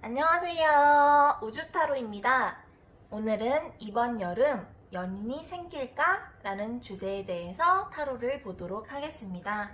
안녕하세요. 우주타로입니다. 오늘은 이번 여름 연인이 생길까? 라는 주제에 대해서 타로를 보도록 하겠습니다.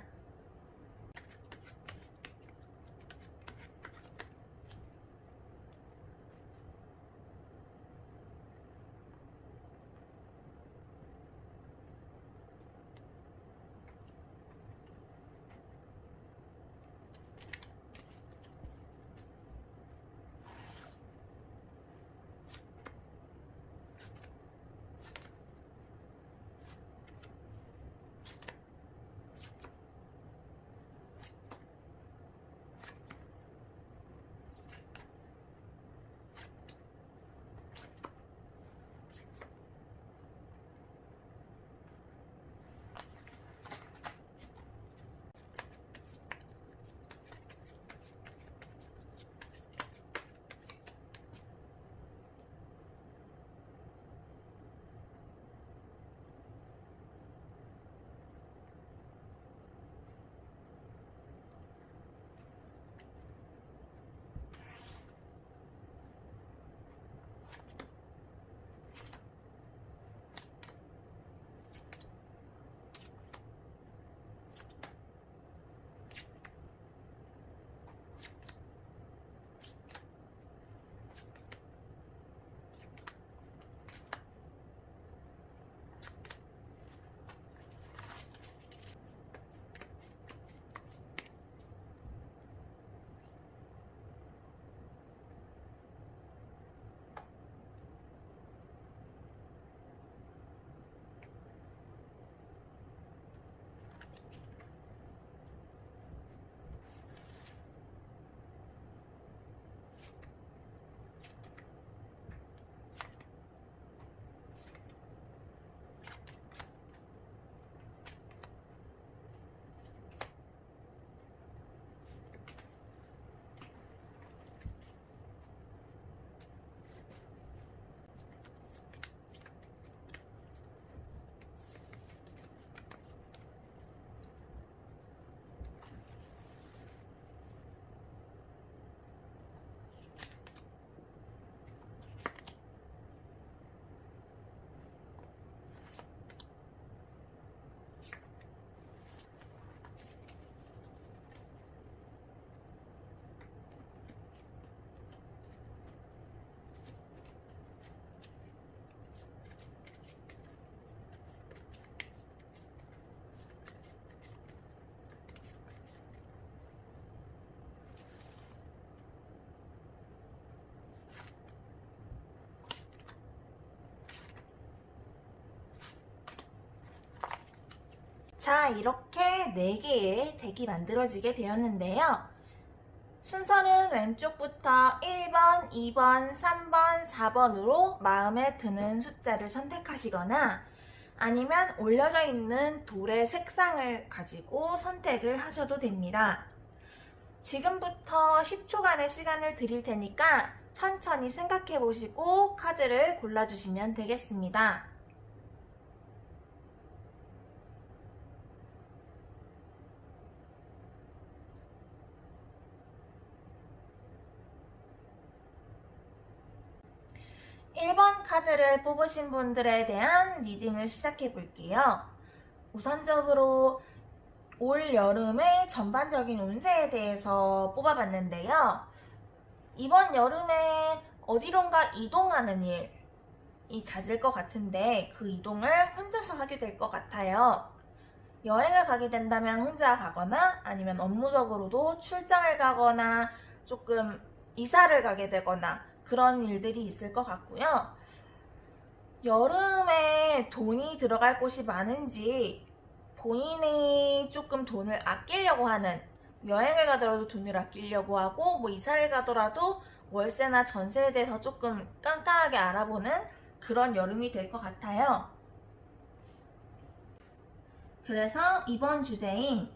자, 이렇게 4개의 덱이 만들어지게 되었는데요. 순서는 왼쪽부터 1번, 2번, 3번, 4번으로 마음에 드는 숫자를 선택하시거나 아니면 올려져 있는 돌의 색상을 가지고 선택을 하셔도 됩니다. 지금부터 10초간의 시간을 드릴 테니까 천천히 생각해 보시고 카드를 골라주시면 되겠습니다. 1번 카드를 뽑으신 분들에 대한 리딩을 시작해 볼게요. 우선적으로 올 여름의 전반적인 운세에 대해서 뽑아봤는데요. 이번 여름에 어디론가 이동하는 일이 잦을 것 같은데 그 이동을 혼자서 하게 될 것 같아요. 여행을 가게 된다면 혼자 가거나 아니면 업무적으로도 출장을 가거나 조금 이사를 가게 되거나 그런 일들이 있을 것 같고요. 여름에 돈이 들어갈 곳이 많은지 본인이 조금 돈을 아끼려고 하는, 여행을 가더라도 돈을 아끼려고 하고 뭐 이사를 가더라도 월세나 전세에 대해서 조금 깐깐하게 알아보는 그런 여름이 될 것 같아요. 그래서 이번 주제인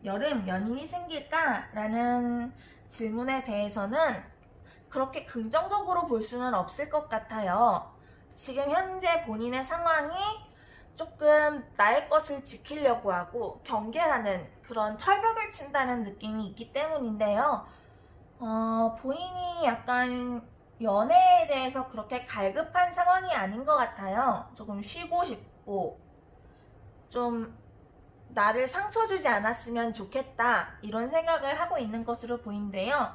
여름 연인이 생길까? 라는 질문에 대해서는 그렇게 긍정적으로 볼 수는 없을 것 같아요. 지금 현재 본인의 상황이 조금 나의 것을 지키려고 하고 경계하는 그런 철벽을 친다는 느낌이 있기 때문인데요. 본인이 약간 연애에 대해서 그렇게 갈급한 상황이 아닌 것 같아요. 조금 쉬고 싶고, 좀 나를 상처 주지 않았으면 좋겠다, 이런 생각을 하고 있는 것으로 보이는데요.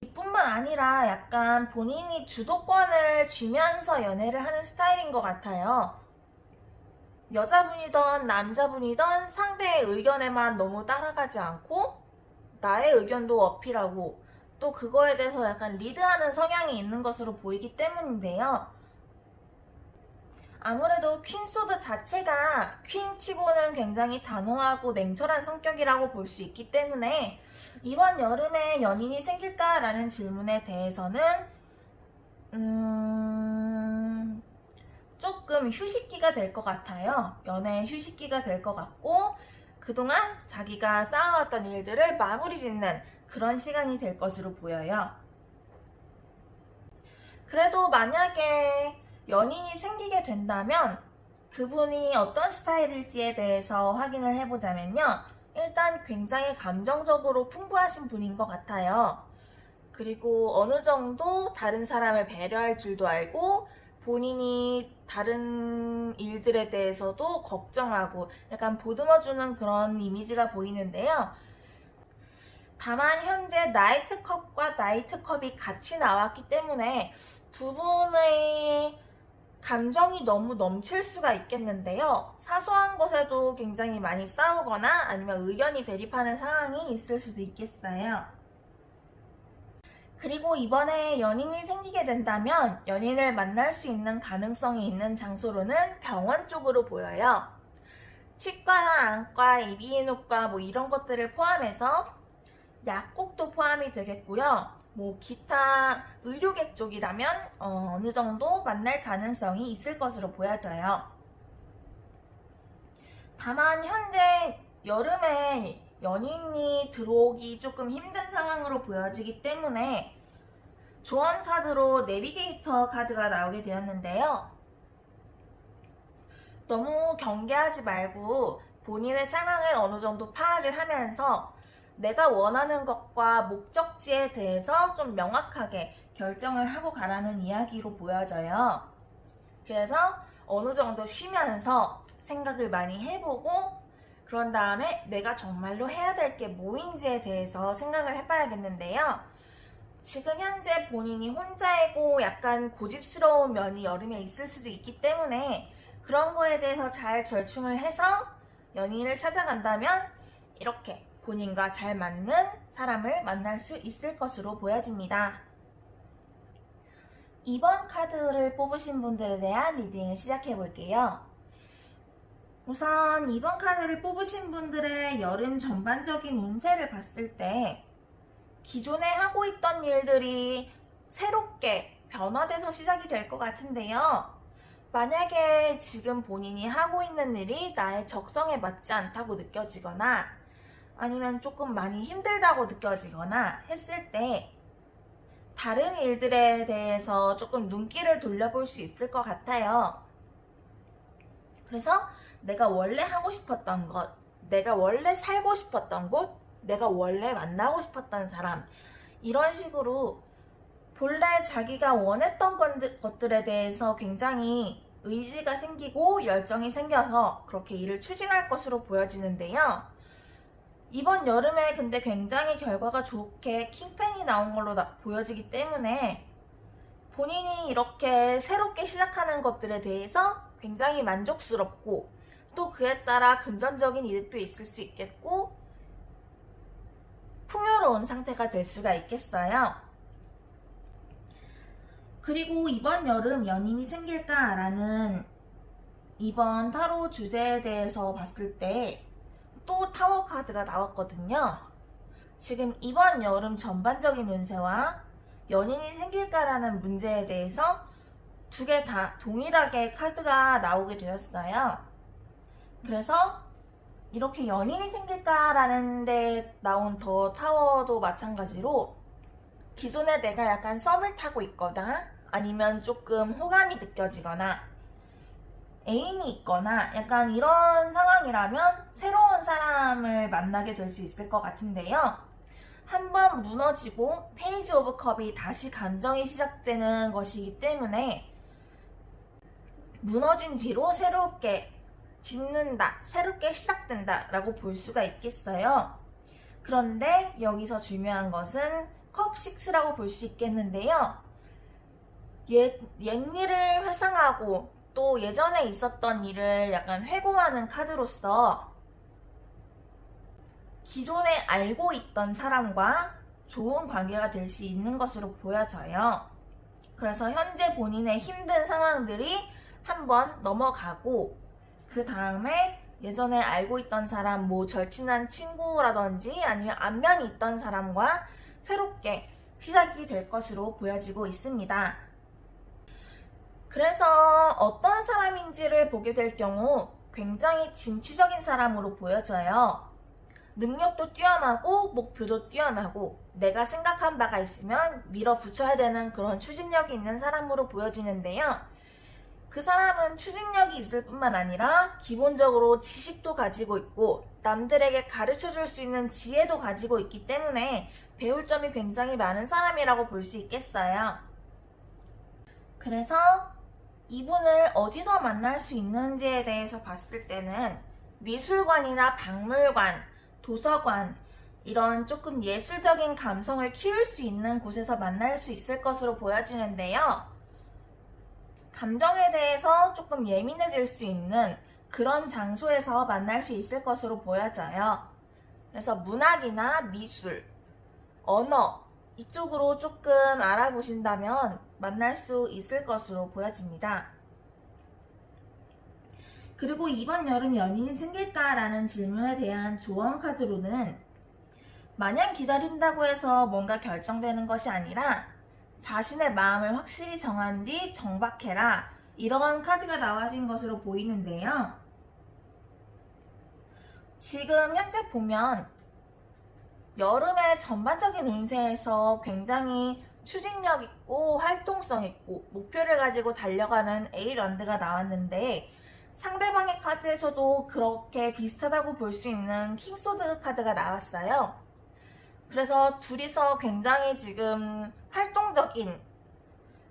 이뿐만 아니라 약간 본인이 주도권을 쥐면서 연애를 하는 스타일인 것 같아요. 여자분이던 남자분이던 상대의 의견에만 너무 따라가지 않고 나의 의견도 어필하고 또 그거에 대해서 약간 리드하는 성향이 있는 것으로 보이기 때문인데요. 아무래도 퀸소드 자체가 퀸치고는 굉장히 단호하고 냉철한 성격이라고 볼 수 있기 때문에 이번 여름에 연인이 생길까라는 질문에 대해서는 조금 휴식기가 될 것 같아요. 연애의 휴식기가 될 것 같고 그동안 자기가 쌓아왔던 일들을 마무리 짓는 그런 시간이 될 것으로 보여요. 그래도 만약에 연인이 생기게 된다면 그분이 어떤 스타일일지에 대해서 확인을 해보자면요. 일단 굉장히 감정적으로 풍부하신 분인 것 같아요. 그리고 어느 정도 다른 사람을 배려할 줄도 알고 본인이 다른 일들에 대해서도 걱정하고 약간 보듬어주는 그런 이미지가 보이는데요. 다만 현재 나이트컵과 나이트컵이 같이 나왔기 때문에 두 분의 감정이 너무 넘칠 수가 있겠는데요. 사소한 것에도 굉장히 많이 싸우거나 아니면 의견이 대립하는 상황이 있을 수도 있겠어요. 그리고 이번에 연인이 생기게 된다면 연인을 만날 수 있는 가능성이 있는 장소로는 병원 쪽으로 보여요. 치과나 안과, 이비인후과 뭐 이런 것들을 포함해서 약국도 포함이 되겠고요. 뭐 기타 의료계 쪽이라면 어느 정도 만날 가능성이 있을 것으로 보여져요. 다만 현재 여름에 연인이 들어오기 조금 힘든 상황으로 보여지기 때문에 조언 카드로 내비게이터 카드가 나오게 되었는데요. 너무 경계하지 말고 본인의 상황을 어느 정도 파악을 하면서 내가 원하는 것과 목적지에 대해서 좀 명확하게 결정을 하고 가라는 이야기로 보여져요. 그래서 어느 정도 쉬면서 생각을 많이 해보고 그런 다음에 내가 정말로 해야 될 게 뭐인지에 대해서 생각을 해봐야겠는데요. 지금 현재 본인이 혼자이고 약간 고집스러운 면이 여름에 있을 수도 있기 때문에 그런 거에 대해서 잘 절충을 해서 연인을 찾아간다면 이렇게 본인과 잘 맞는 사람을 만날 수 있을 것으로 보여집니다. 이번 카드를 뽑으신 분들에 대한 리딩을 시작해 볼게요. 우선 이번 카드를 뽑으신 분들의 여름 전반적인 운세를 봤을 때 기존에 하고 있던 일들이 새롭게 변화돼서 시작이 될 것 같은데요. 만약에 지금 본인이 하고 있는 일이 나의 적성에 맞지 않다고 느껴지거나 아니면 조금 많이 힘들다고 느껴지거나 했을 때 다른 일들에 대해서 조금 눈길을 돌려볼 수 있을 것 같아요. 그래서 내가 원래 하고 싶었던 것, 내가 원래 살고 싶었던 곳, 내가 원래 만나고 싶었던 사람 이런 식으로 본래 자기가 원했던 것들에 대해서 굉장히 의지가 생기고 열정이 생겨서 그렇게 일을 추진할 것으로 보여지는데요. 이번 여름에 근데 굉장히 결과가 좋게 킹펜이 나온 걸로 보여지기 때문에 본인이 이렇게 새롭게 시작하는 것들에 대해서 굉장히 만족스럽고 또 그에 따라 금전적인 이득도 있을 수 있겠고 풍요로운 상태가 될 수가 있겠어요. 그리고 이번 여름 연인이 생길까라는 이번 타로 주제에 대해서 봤을 때 또 타워 카드가 나왔거든요. 지금 이번 여름 전반적인 운세와 연인이 생길까라는 문제에 대해서 두 개 다 동일하게 카드가 나오게 되었어요. 그래서 이렇게 연인이 생길까라는 데 나온 더 타워도 마찬가지로 기존에 내가 약간 썸을 타고 있거나 아니면 조금 호감이 느껴지거나 애인이 있거나 약간 이런 상황이라면 새로운 사람을 만나게 될 수 있을 것 같은데요. 한번 무너지고 페이지 오브 컵이 다시 감정이 시작되는 것이기 때문에 무너진 뒤로 새롭게 짓는다, 새롭게 시작된다 라고 볼 수가 있겠어요. 그런데 여기서 중요한 것은 컵 6라고 볼 수 있겠는데요. 옛 일을 회상하고 또 예전에 있었던 일을 약간 회고하는 카드로서 기존에 알고 있던 사람과 좋은 관계가 될 수 있는 것으로 보여져요. 그래서 현재 본인의 힘든 상황들이 한번 넘어가고 그 다음에 예전에 알고 있던 사람, 뭐 절친한 친구라든지 아니면 안면이 있던 사람과 새롭게 시작이 될 것으로 보여지고 있습니다. 그래서 어떤 사람인지를 보게 될 경우 굉장히 진취적인 사람으로 보여져요. 능력도 뛰어나고 목표도 뛰어나고 내가 생각한 바가 있으면 밀어붙여야 되는 그런 추진력이 있는 사람으로 보여지는데요. 그 사람은 추진력이 있을 뿐만 아니라 기본적으로 지식도 가지고 있고 남들에게 가르쳐 줄 수 있는 지혜도 가지고 있기 때문에 배울 점이 굉장히 많은 사람이라고 볼 수 있겠어요. 그래서 이분을 어디서 만날 수 있는지에 대해서 봤을 때는 미술관이나 박물관, 도서관 이런 조금 예술적인 감성을 키울 수 있는 곳에서 만날 수 있을 것으로 보여지는데요. 감정에 대해서 조금 예민해질 수 있는 그런 장소에서 만날 수 있을 것으로 보여져요. 그래서 문학이나 미술, 언어 이쪽으로 조금 알아보신다면 만날 수 있을 것으로 보여집니다. 그리고 이번 여름 연인이 생길까라는 질문에 대한 조언 카드로는 마냥 기다린다고 해서 뭔가 결정되는 것이 아니라 자신의 마음을 확실히 정한 뒤 정박해라 이런 카드가 나와진 것으로 보이는데요. 지금 현재 보면 여름의 전반적인 운세에서 굉장히 추진력 있고 활동성 있고 목표를 가지고 달려가는 에이런드가 나왔는데 상대방의 카드에서도 그렇게 비슷하다고 볼 수 있는 킹소드 카드가 나왔어요. 그래서 둘이서 굉장히 지금 활동적인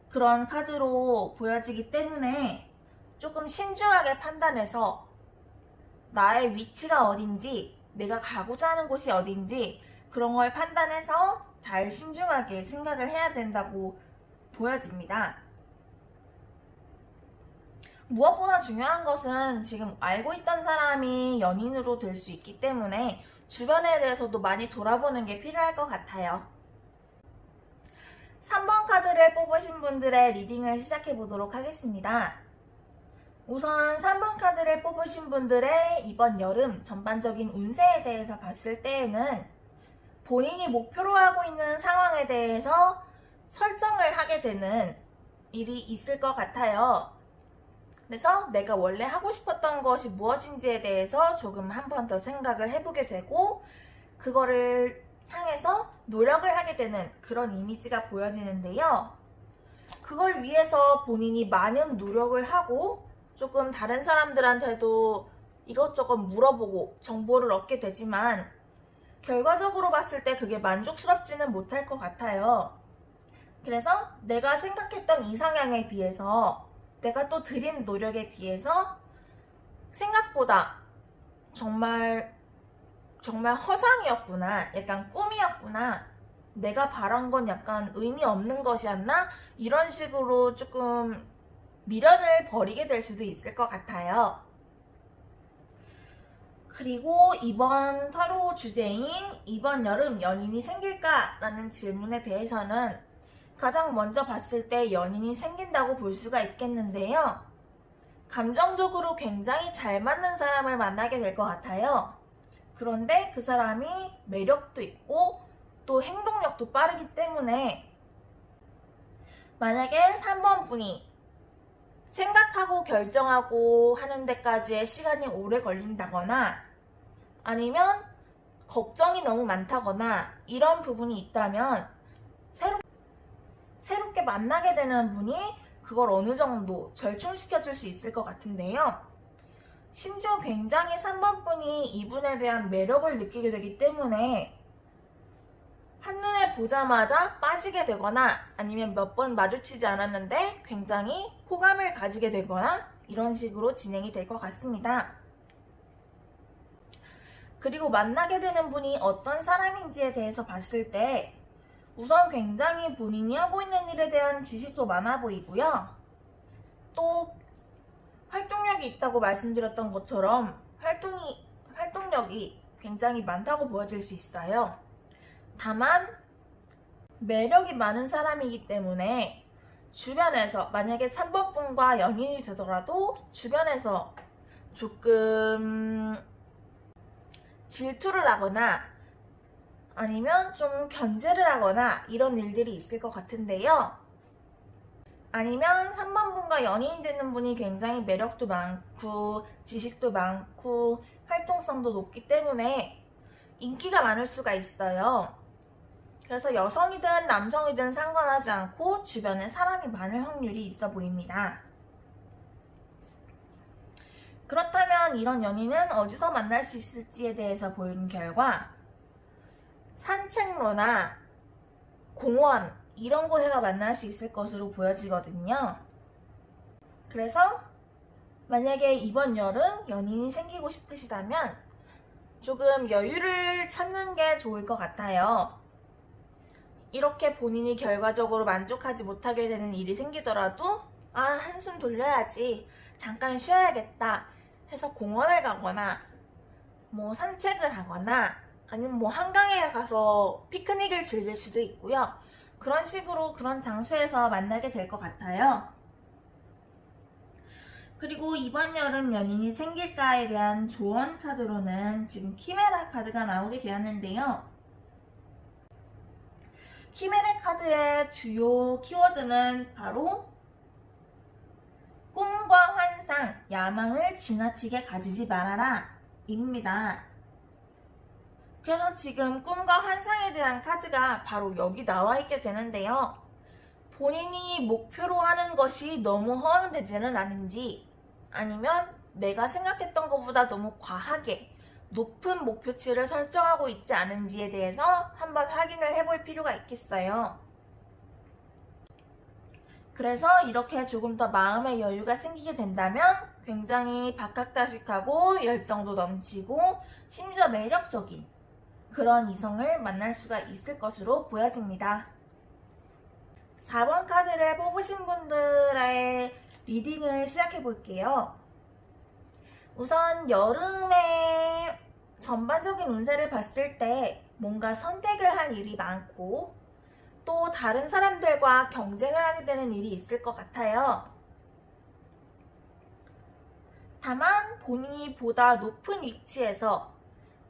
그런 카드로 보여지기 때문에 조금 신중하게 판단해서 나의 위치가 어딘지 내가 가고자 하는 곳이 어딘지 그런 걸 판단해서 잘 신중하게 생각을 해야 된다고 보여집니다. 무엇보다 중요한 것은 지금 알고 있던 사람이 연인으로 될 수 있기 때문에 주변에 대해서도 많이 돌아보는 게 필요할 것 같아요. 3번 카드를 뽑으신 분들의 리딩을 시작해 보도록 하겠습니다. 우선 3번 카드를 뽑으신 분들의 이번 여름 전반적인 운세에 대해서 봤을 때에는 본인이 목표로 하고 있는 상황에 대해서 설정을 하게 되는 일이 있을 것 같아요. 그래서 내가 원래 하고 싶었던 것이 무엇인지에 대해서 조금 한 번 더 생각을 해보게 되고 그거를 향해서 노력을 하게 되는 그런 이미지가 보여지는데요. 그걸 위해서 본인이 많은 노력을 하고 조금 다른 사람들한테도 이것저것 물어보고 정보를 얻게 되지만 결과적으로 봤을 때 그게 만족스럽지는 못할 것 같아요. 그래서 내가 생각했던 이상향에 비해서 내가 또 들인 노력에 비해서 생각보다 정말 허상이었구나, 약간 꿈이었구나, 내가 바란 건 약간 의미 없는 것이었나? 이런 식으로 조금 미련을 버리게 될 수도 있을 것 같아요. 그리고 이번 타로 주제인 이번 여름 연인이 생길까? 라는 질문에 대해서는 가장 먼저 봤을 때 연인이 생긴다고 볼 수가 있겠는데요. 감정적으로 굉장히 잘 맞는 사람을 만나게 될 것 같아요. 그런데 그 사람이 매력도 있고 또 행동력도 빠르기 때문에 만약에 3번 분이 생각하고 결정하고 하는 데까지의 시간이 오래 걸린다거나 아니면 걱정이 너무 많다거나 이런 부분이 있다면 새롭게 만나게 되는 분이 그걸 어느 정도 절충시켜 줄 수 있을 것 같은데요. 심지어 굉장히 3번 분이 이분에 대한 매력을 느끼게 되기 때문에 보자마자 빠지게 되거나 아니면 몇 번 마주치지 않았는데 굉장히 호감을 가지게 되거나 이런 식으로 진행이 될 것 같습니다. 그리고 만나게 되는 분이 어떤 사람인지에 대해서 봤을 때 우선 굉장히 본인이 하고 있는 일에 대한 지식도 많아 보이고요. 또 활동력이 있다고 말씀드렸던 것처럼 활동력이 굉장히 많다고 보여질 수 있어요. 다만 매력이 많은 사람이기 때문에 주변에서 만약에 3번 분과 연인이 되더라도 주변에서 조금 질투를 하거나 아니면 좀 견제를 하거나 이런 일들이 있을 것 같은데요. 아니면 3번 분과 연인이 되는 분이 굉장히 매력도 많고 지식도 많고 활동성도 높기 때문에 인기가 많을 수가 있어요. 그래서 여성이든 남성이든 상관하지 않고 주변에 사람이 많을 확률이 있어 보입니다. 그렇다면 이런 연인은 어디서 만날 수 있을지에 대해서 본 결과 산책로나 공원 이런 곳에서 만날 수 있을 것으로 보여지거든요. 그래서 만약에 이번 여름 연인이 생기고 싶으시다면 조금 여유를 찾는 게 좋을 것 같아요. 이렇게 본인이 결과적으로 만족하지 못하게 되는 일이 생기더라도 한숨 돌려야지, 잠깐 쉬어야겠다 해서 공원을 가거나 산책을 하거나 아니면 한강에 가서 피크닉을 즐길 수도 있고요. 그런 식으로 그런 장소에서 만나게 될 것 같아요. 그리고 이번 여름 연인이 생길까에 대한 조언 카드로는 지금 키메라 카드가 나오게 되었는데요. 키메라 카드의 주요 키워드는 바로 꿈과 환상, 야망을 지나치게 가지지 말아라 입니다. 그래서 지금 꿈과 환상에 대한 카드가 바로 여기 나와 있게 되는데요. 본인이 목표로 하는 것이 너무 허황되지는 않은지 아니면 내가 생각했던 것보다 너무 과하게 높은 목표치를 설정하고 있지 않은지에 대해서 한번 확인을 해볼 필요가 있겠어요. 그래서 이렇게 조금 더 마음의 여유가 생기게 된다면 굉장히 박학다식하고 열정도 넘치고 심지어 매력적인 그런 이성을 만날 수가 있을 것으로 보여집니다. 4번 카드를 뽑으신 분들의 리딩을 시작해 볼게요. 우선 여름의 전반적인 운세를 봤을 때 뭔가 선택을 할 일이 많고 또 다른 사람들과 경쟁을 하게 되는 일이 있을 것 같아요. 다만 본인이 보다 높은 위치에서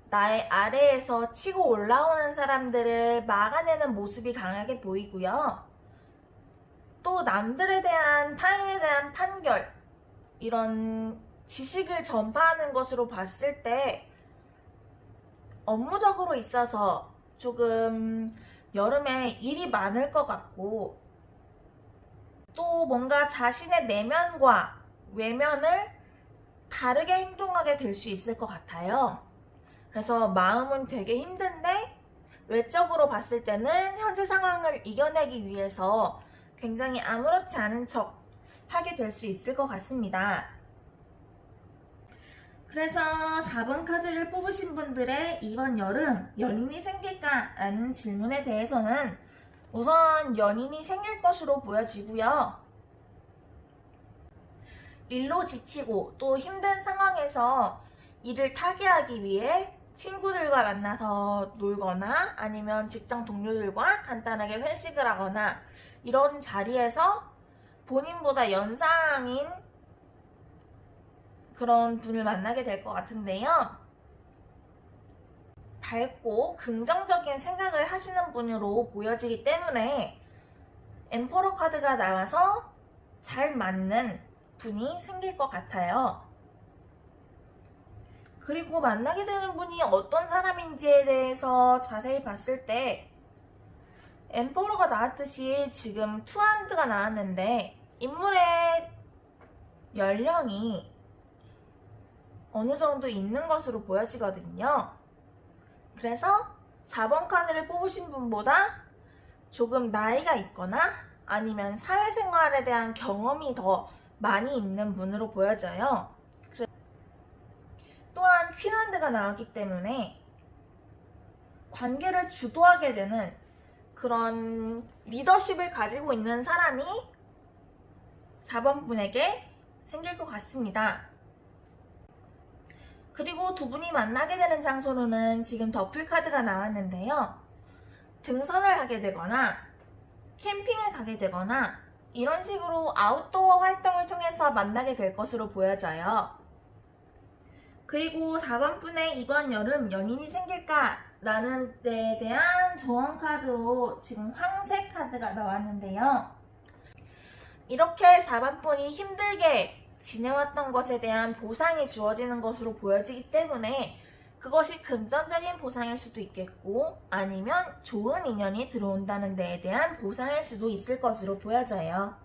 나의 아래에서 치고 올라오는 사람들을 막아내는 모습이 강하게 보이고요. 또 남들에 대한 타인에 대한 판결, 이런 지식을 전파하는 것으로 봤을 때 업무적으로 있어서 조금 여름에 일이 많을 것 같고 또 뭔가 자신의 내면과 외면을 다르게 행동하게 될 수 있을 것 같아요. 그래서 마음은 되게 힘든데 외적으로 봤을 때는 현재 상황을 이겨내기 위해서 굉장히 아무렇지 않은 척 하게 될 수 있을 것 같습니다. 그래서 4번 카드를 뽑으신 분들의 이번 여름 연인이 생길까? 라는 질문에 대해서는 우선 연인이 생길 것으로 보여지고요. 일로 지치고 또 힘든 상황에서 이를 타개하기 위해 친구들과 만나서 놀거나 아니면 직장 동료들과 간단하게 회식을 하거나 이런 자리에서 본인보다 연상인 그런 분을 만나게 될 것 같은데요. 밝고 긍정적인 생각을 하시는 분으로 보여지기 때문에 엠퍼러 카드가 나와서 잘 맞는 분이 생길 것 같아요. 그리고 만나게 되는 분이 어떤 사람인지에 대해서 자세히 봤을 때 엠퍼러가 나왔듯이 지금 투핸드가 나왔는데 인물의 연령이 어느 정도 있는 것으로 보여지거든요. 그래서 4번 카드를 뽑으신 분보다 조금 나이가 있거나 아니면 사회생활에 대한 경험이 더 많이 있는 분으로 보여져요. 또한 퀸핸드가 나왔기 때문에 관계를 주도하게 되는 그런 리더십을 가지고 있는 사람이 4번 분에게 생길 것 같습니다. 그리고 두 분이 만나게 되는 장소로는 지금 더플 카드가 나왔는데요. 등산을 가게 되거나 캠핑을 가게 되거나 이런 식으로 아웃도어 활동을 통해서 만나게 될 것으로 보여져요. 그리고 4번 분의 이번 여름 연인이 생길까? 라는 데에 대한 조언 카드로 지금 황새 카드가 나왔는데요. 이렇게 4번 분이 힘들게 지내왔던 것에 대한 보상이 주어지는 것으로 보여지기 때문에 그것이 금전적인 보상일 수도 있겠고 아니면 좋은 인연이 들어온다는 데에 대한 보상일 수도 있을 것으로 보여져요.